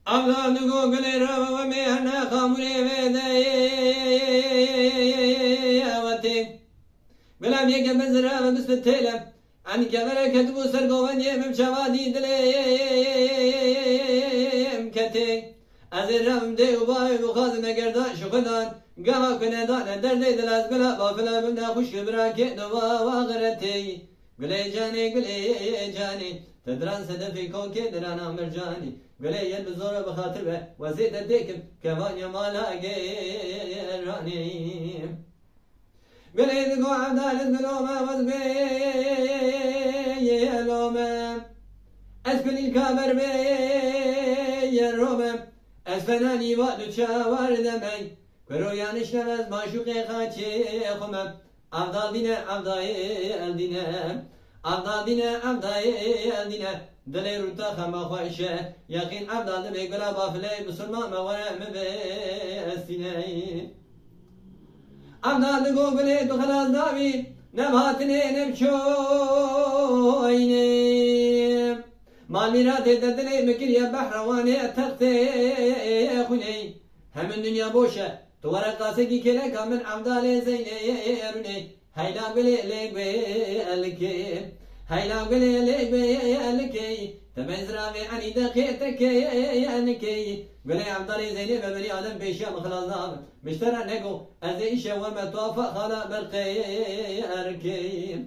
أبدا نقول رب ومهنا خمري بدايتي بلا بيك بزرا بس بتلم عن كبر كتبو سرقوان يمم شوادي دليم كتي أزرم دي وباي بخاز مقردان شخدان قما كنا دانا دردي دلاز قلا بافلا بنا خوش براكي دوا واغرتي قلي جاني تدران صدفي كوكي درانا مرجاني قلي يد بزورة بخاطر به وزيد الديكم كمان يمالا قيراني قلي دقو عبدالت قلوما وزبي يلوما أسكن الكابر بي يروما أسفناني وقت شاور دمي كرو يانش نفس معشوقي خاتشي خمم أفضل دينا أفضل دينا دلي روتا خما خوشه يقين أفضل دمي قلا بافلي بسلمان موانا مبستيني أفضل دقو قلي دخلاص داوي نبهاتني نبشويني مال ميراتي ددلي مكريا بحرواني تختي خوني هم الدنيا بوشة تورا قاسقي كلك من عبدال زيني يروني هيلا قلي لك بيالكي هيلا قلي لك بيالكي تمزرا عني دقيتك يانكي قلي عبدال زيني ببني آدم بيشا مخلاص نام مشترى نقو أزيش وما توافق خلا برقي أركي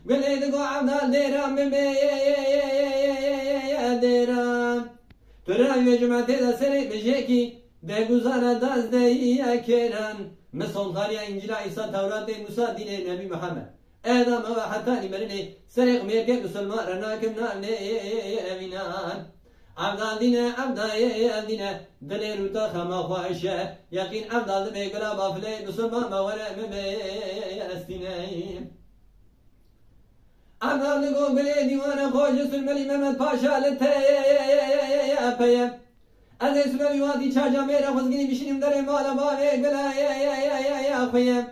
قلي دقو عبدال ديرام من ديرام ترى يا جماعة السري بجيكي دعوزانا داز دعيا كيران مسون خاريا إنجيل عيسى توراة موسى دين النبي محمد آدم وحتى نمرني سرق ميرك مسلمان رناكم نالني أمينان عبدال دينا دليل تخما خواشه يقين عبدال بيقلا بافلي مسلمان مورا مبستينين عبدال نقول بلي ديوانا خوش سلملي محمد باشا لتيابيا از اسم وادی چاجا میرا خزگی بشینیم در مالا باوی گلا یا خویم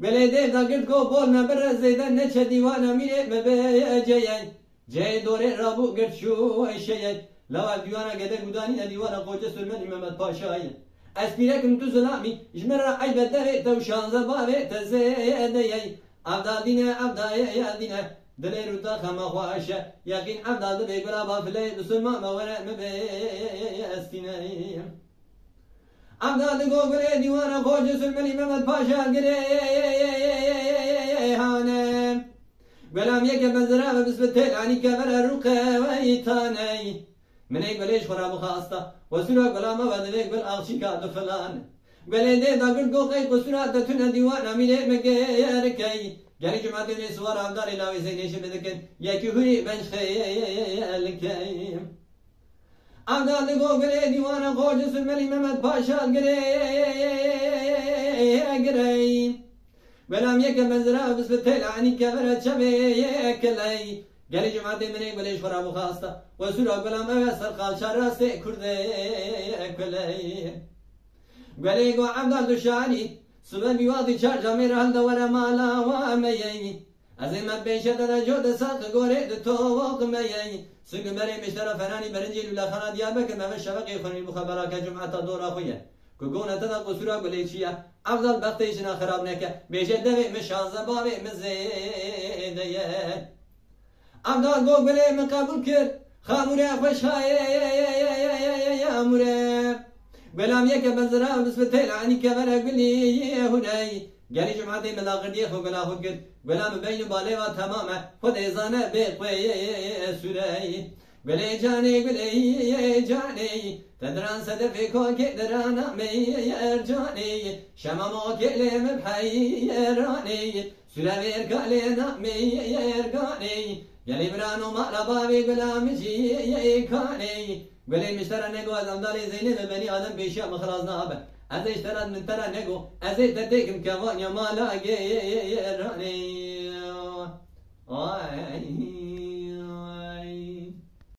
گله دیو دا گرد کو بول نبر زیدن نچه دیوانا میره مبه جیان جای دوره رابو گرد شو ایشیان لوال دیوانا گده گودانی دیوانا خوجه سلمن محمد پاشایی اسپیرکم تو سلامی جمر عیبت داره تو شانزه باوی تزیده عبدال دینه دلي روتا خما خواشة يقين عبدال دبي قلا بافلي بسلمان مورا مبستيني عبدال دقو قلي ديوانا خوش سلملي محمد باشا قلي هانم قلام يكا بزرا بسبتين عني كبر الرقى ويتاني من اي قليش خرا بخاصة وسلو قلام ودبي قل اغشي كادو فلان قلي دي دا قل قوقي قسرا تتنا ديوانا ميلي مقيركي يعني جماعة النسوار عبدالي لاوي زينيش بدكن يكي هوري بنش خيالكيم عبدال دقو قلي ديوانا خوش سلملي محمد باشا قري بلام يكا مزرا بس بتيل عني كبرت شبه يكلي قالي جماعة مني بليش خراب وخاصة وسورة بلام اوسر قال شراسي كردي كلي قالي قو عبدال دشاني سبب بيواضي شار جامير هل دورا مالا واميي ازين ما بين شدد جود ساق غوري دتوق ميي سوق مري مشترى فناني برنجي ولا خنا ديابك ما الشبقي خني مخابرات جمعه دور اخويا كوكونا تدا قصورا بليشيا افضل بختيشنا خراب نكا بيجد مش زبابي مزيديه افضل جو بلي مقبول كر خاموري خوش هاي يا امره بلام يكا بزرا بسبتي عني كبر قلي هناي قالي جمعتي من لاغردي خو قلا خو قد بلام بين باليوا تماما خد ايزانه بقوي سوري بلي جاني تدران صدفي كوكي درانا مي يرجاني شمامو كلم بحيراني سوري ركالينا مي يرقاني قالي برانو مقربابي بلام جي كاني قلي مشترى نقو از امدالي زيني بني آدم بيشا مخلاص نابه از اشترى من ترى نقو از تديكم كمان يا مالا غيراني